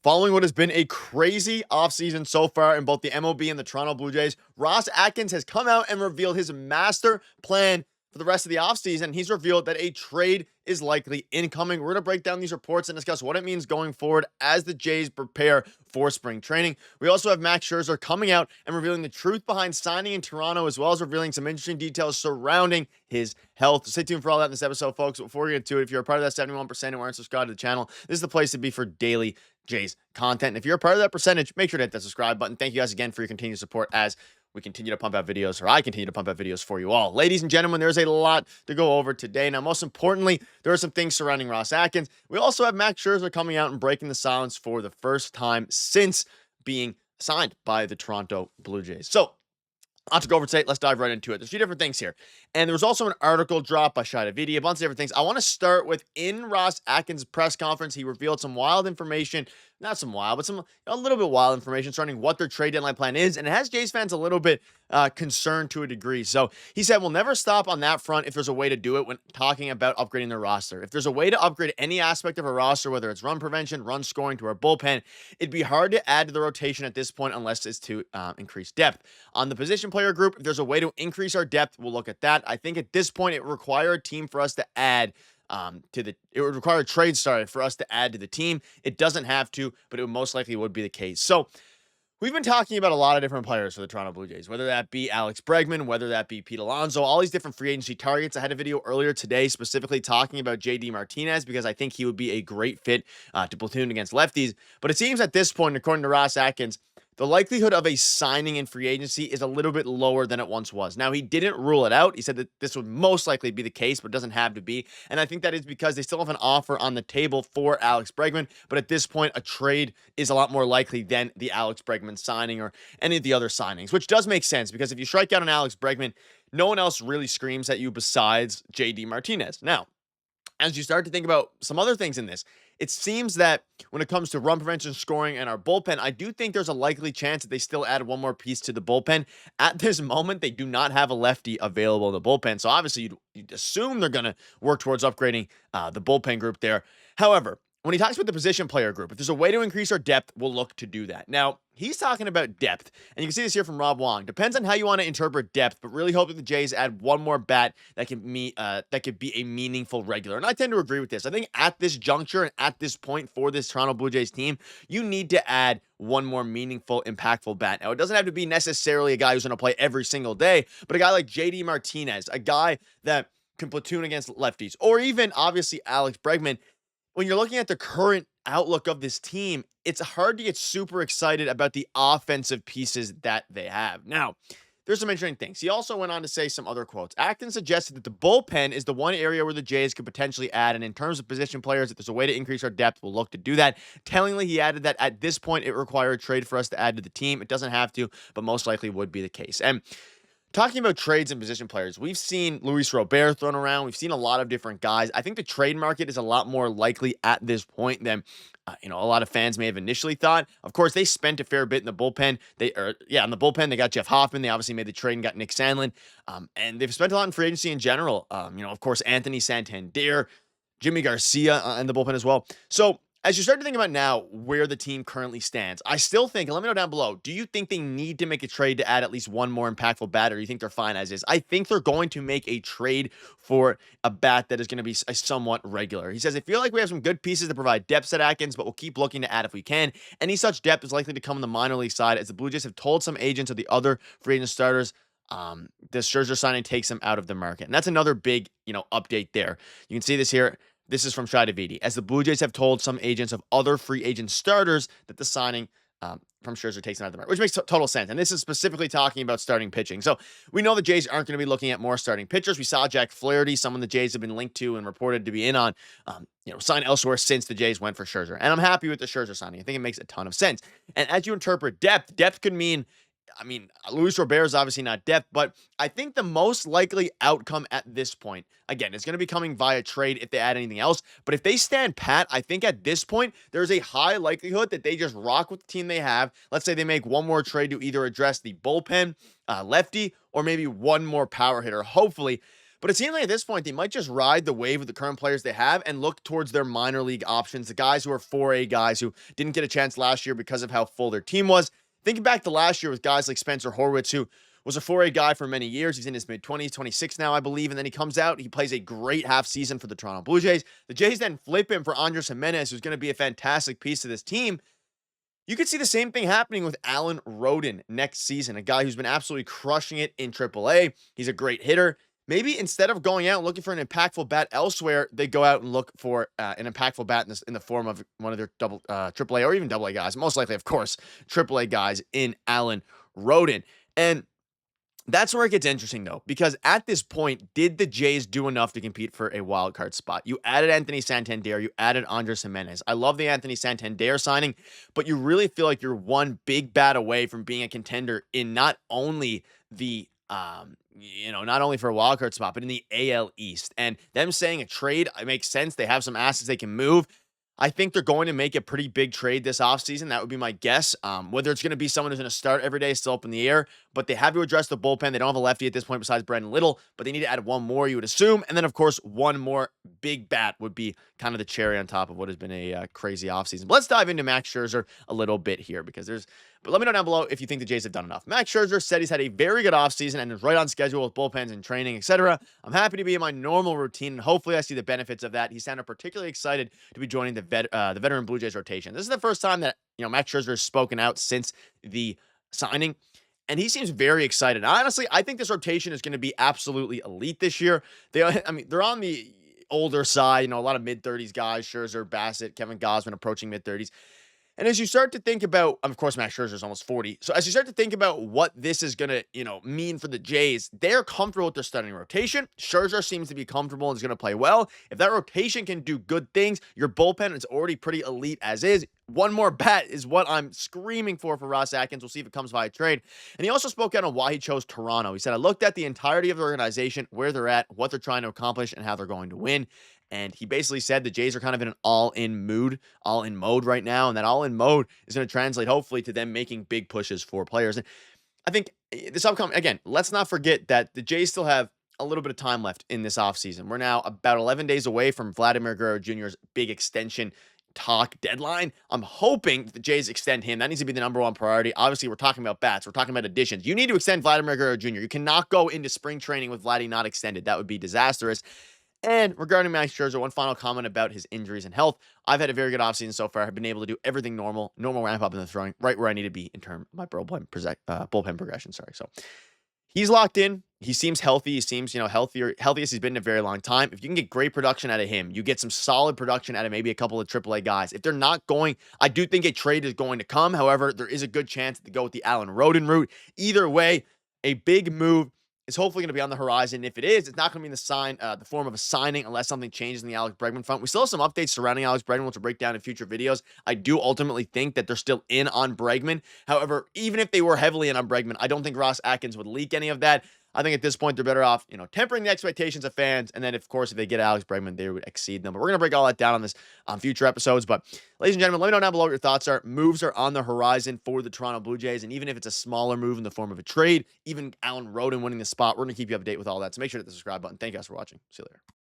Following what has been a crazy offseason so far in both the MLB and the Toronto Blue Jays, Ross Atkins has come out and revealed his master plan for the rest of the offseason. He's revealed that a trade is likely incoming. We're going to break down these reports and discuss what it means going forward as the Jays prepare for spring training. We also have Max Scherzer coming out and revealing the truth behind signing in Toronto, as well as revealing some interesting details surrounding his health. Stay tuned for all that in this episode, folks. Before we get to it, if you're a part of that 71% and aren't subscribed to the channel, this is the place to be for daily Jays content. And if you're a part of that percentage, make sure to hit that subscribe button. Thank you guys again for your continued support as we continue to pump out videos, or I continue to pump out videos for you all. Ladies and gentlemen, there's a lot to go over today. Now, most importantly, there are some things surrounding Ross Atkins. We also have Max Scherzer coming out and breaking the silence for the first time since being signed by the Toronto Blue Jays. So, lots to go over today. Let's dive right into it. There's a few different things here. And there was also an article dropped by Schneider, a bunch of different things. I want to start with in Ross Atkins' press conference. He revealed some wild information, not some wild, but a little bit wild information surrounding what their trade deadline plan is. And it has Jays fans a little bit concerned to a degree. So he said, we'll never stop on that front if there's a way to do it when talking about upgrading their roster. If there's a way to upgrade any aspect of a roster, whether it's run prevention, run scoring to our bullpen, it'd be hard to add to the rotation at this point unless it's to increase depth. On the position player group, if there's a way to increase our depth, we'll look at that. I think at this point, it would require a team for us to add it would require a trade, for us to add to the team. It doesn't have to, but it most likely would be the case. So we've been talking about a lot of different players for the Toronto Blue Jays, whether that be Alex Bregman, whether that be Pete Alonso, all these different free agency targets. I had a video earlier today specifically talking about JD Martinez because I think he would be a great fit to platoon against lefties. But it seems at this point, according to Ross Atkins, the likelihood of a signing in free agency is a little bit lower than it once was. Now, he didn't rule it out. He said that this would most likely be the case, but it doesn't have to be. And I think that is because they still have an offer on the table for Alex Bregman. But at this point, a trade is a lot more likely than the Alex Bregman signing or any of the other signings, which does make sense because if you strike out on Alex Bregman, no one else really screams at you besides JD Martinez. Now, as you start to think about some other things in this, it seems that when it comes to run prevention, scoring, and our bullpen, I do think there's a likely chance that they still add one more piece to the bullpen. At this moment, they do not have a lefty available in the bullpen, so obviously you'd assume they're going to work towards upgrading the bullpen group there. However, when he talks about the position player group, if there's a way to increase our depth, we'll look to do that. Now, he's talking about depth, and you can see this here from Rob Wong. Depends on how you want to interpret depth, but really hope that the Jays add one more bat that could be a meaningful regular. And I tend to agree with this. I think at this juncture and at this point for this Toronto Blue Jays team, you need to add one more meaningful, impactful bat. Now, it doesn't have to be necessarily a guy who's going to play every single day, but a guy like JD Martinez, a guy that can platoon against lefties, or even obviously Alex Bregman. When you're looking at the current outlook of this team, it's hard to get super excited about the offensive pieces that they have. Now, there's some interesting things. He also went on to say some other quotes. Atkins suggested that the bullpen is the one area where the Jays could potentially add, and in terms of position players, if there's a way to increase our depth, we'll look to do that. Tellingly, he added that at this point, it required a trade for us to add to the team. It doesn't have to, but most likely would be the case. And talking about trades and position players, we've seen Luis Robert thrown around. We've seen a lot of different guys. I think the trade market is a lot more likely at this point than a lot of fans may have initially thought. Of course, they spent a fair bit in the bullpen. On the bullpen, they got Jeff Hoffman. They obviously made the trade and got Nick Sandlin. And they've spent a lot in free agency in general. Of course, Anthony Santander, Jimmy Garcia in the bullpen as well. So as you start to think about now where the team currently stands, I still think, and let me know down below, do you think they need to make a trade to add at least one more impactful bat, or do you think they're fine as is? I think they're going to make a trade for a bat that is going to be a somewhat regular. He says, I feel like we have some good pieces to provide depth at Atkins, but we'll keep looking to add if we can. Any such depth is likely to come in the minor league side, as the Blue Jays have told some agents of the other free agent starters the Scherzer signing takes them out of the market. And that's another big, update there. You can see this here. This is from Schneider, as the Blue Jays have told some agents of other free agent starters that the signing from Scherzer takes them out of the market, which makes total sense. And this is specifically talking about starting pitching. So we know the Jays aren't going to be looking at more starting pitchers. We saw Jack Flaherty, someone the Jays have been linked to and reported to be in on, sign elsewhere since the Jays went for Scherzer. And I'm happy with the Scherzer signing. I think it makes a ton of sense. And as you interpret depth could mean, Luis Robert is obviously not depth, but I think the most likely outcome at this point, again, is going to be coming via trade if they add anything else. But if they stand pat, I think at this point, there's a high likelihood that they just rock with the team they have. Let's say they make one more trade to either address the bullpen, lefty, or maybe one more power hitter, hopefully. But it seems like at this point, they might just ride the wave of the current players they have and look towards their minor league options, the guys who are 4A guys who didn't get a chance last year because of how full their team was. Thinking back to last year with guys like Spencer Horwitz, who was a 4A guy for many years. He's in his mid-20s, 26 now, I believe. And then he comes out. He plays a great half season for the Toronto Blue Jays. The Jays then flip him for Andres Gimenez, who's going to be a fantastic piece of this team. You could see the same thing happening with Alan Roden next season, a guy who's been absolutely crushing it in AAA. He's a great hitter. Maybe instead of going out and looking for an impactful bat elsewhere, they go out and look for an impactful bat in the form of one of their AAA or even AA guys. Most likely, of course, AAA guys in Alan Roden. And that's where it gets interesting, though, because at this point, did the Jays do enough to compete for a wild card spot? You added Anthony Santander, you added Andres Gimenez. I love the Anthony Santander signing, but you really feel like you're one big bat away from being a contender in not only the not only for a wild card spot, but in the AL East. And them saying a trade, it makes sense. They have some assets they can move. I think they're going to make a pretty big trade this offseason. That would be my guess. Whether it's going to be someone who's going to start every day is still up in the air, but they have to address the bullpen. They don't have a lefty at this point besides Brandon Little, but they need to add one more, you would assume. And then, of course, one more big bat would be kind of the cherry on top of what has been a crazy offseason. But let's dive into Max Scherzer a little bit here but let me know down below if you think the Jays have done enough. Max Scherzer said he's had a very good offseason and is right on schedule with bullpens and training, etc. I'm happy to be in my normal routine, and hopefully I see the benefits of that. He sounded particularly excited to be joining the veteran Blue Jays rotation. This is the first time that Max Scherzer has spoken out since the signing, and he seems very excited. Honestly, I think this rotation is going to be absolutely elite this year. They're on the older side, a lot of mid-30s guys, Scherzer, Bassett, Kevin Gausman approaching mid-30s. And as you start to think about, of course, Max Scherzer is almost 40. So as you start to think about what this is going to, mean for the Jays, they're comfortable with their starting rotation. Scherzer seems to be comfortable and is going to play well. If that rotation can do good things, your bullpen is already pretty elite as is. One more bat is what I'm screaming for Ross Atkins. We'll see if it comes via trade. And he also spoke out on why he chose Toronto. He said, I looked at the entirety of the organization, where they're at, what they're trying to accomplish, and how they're going to win. And he basically said the Jays are kind of in an all-in mode right now. And that all-in mode is going to translate, hopefully, to them making big pushes for players. And I think this upcoming, again, let's not forget that the Jays still have a little bit of time left in this offseason. We're now about 11 days away from Vladimir Guerrero Jr.'s big extension talk deadline. I'm hoping the Jays extend him. That needs to be the number one priority. Obviously, we're talking about bats. We're talking about additions. You need to extend Vladimir Guerrero Jr. You cannot go into spring training with Vladdy not extended. That would be disastrous. And regarding Max Scherzer, one final comment about his injuries and health. I've had a very good offseason so far. I've been able to do everything normal ramp up in the throwing, right where I need to be in terms of my bullpen progression. So he's locked in. He seems healthy. He seems, healthiest he's been in a very long time. If you can get great production out of him, you get some solid production out of maybe a couple of AAA guys. If they're not going, I do think a trade is going to come. However, there is a good chance to go with the Alan Roden route. Either way, a big move is hopefully going to be on the horizon. If it is, it's not going to be in the form of a signing unless something changes in the Alex Bregman front. We still have some updates surrounding Alex Bregman, which we'll break down in future videos. I do ultimately think that they're still in on Bregman. However, even if they were heavily in on Bregman, I don't think Ross Atkins would leak any of that. I think at this point, they're better off, tempering the expectations of fans. And then, of course, if they get Alex Bregman, they would exceed them. But we're going to break all that down on this future episodes. But ladies and gentlemen, let me know down below what your thoughts are. Moves are on the horizon for the Toronto Blue Jays. And even if it's a smaller move in the form of a trade, even Alan Roden winning the spot, we're going to keep you up to date with all that. So make sure to hit the subscribe button. Thank you guys for watching. See you later.